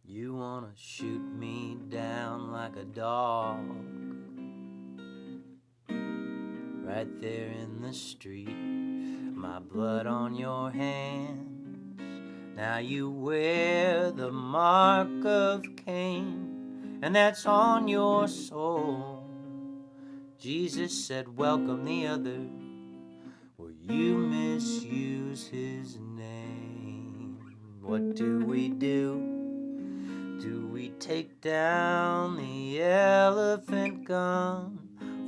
You wanna shoot me down like a dog, right there in the street, my blood on your hands. Now you wear the mark of Cain, and that's on your soul. Jesus said, welcome the other, where you misuse his name. What do? Do we take down the elephant gun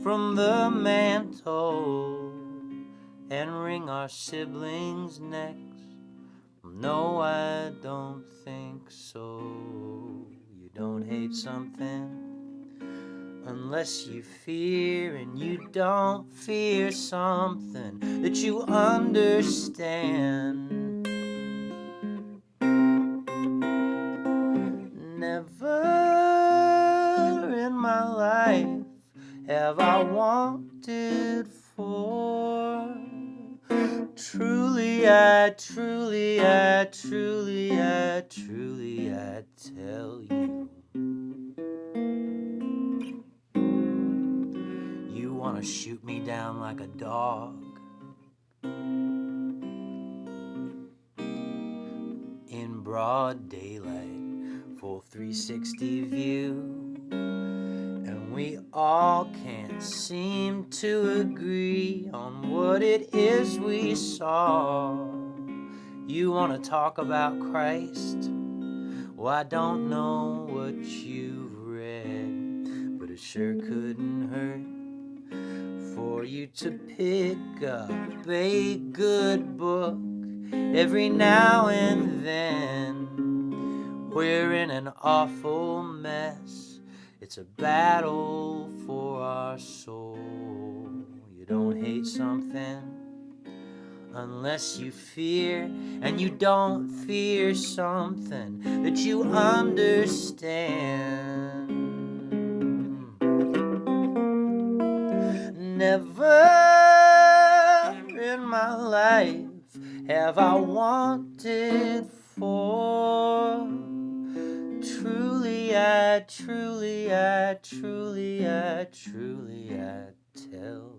from the mantle and wring our siblings' necks? No, I don't think so. You don't hate something unless you fear, and you don't fear something that you understand. Never in my life have I wanted for. Truly, I tell you. You wanna shoot me down like a dog in broad daylight, full 360 view, and we all can't seem to agree on what it is we saw. You wanna talk about Christ? Well, I don't know what you've read, but it sure couldn't hurt for you to pick up a good book every now and then. We're in an awful mess. It's a battle for our soul. You don't hate something unless you fear, and you don't fear something that you understand. Never in my life have I wanted for. Truly, I tell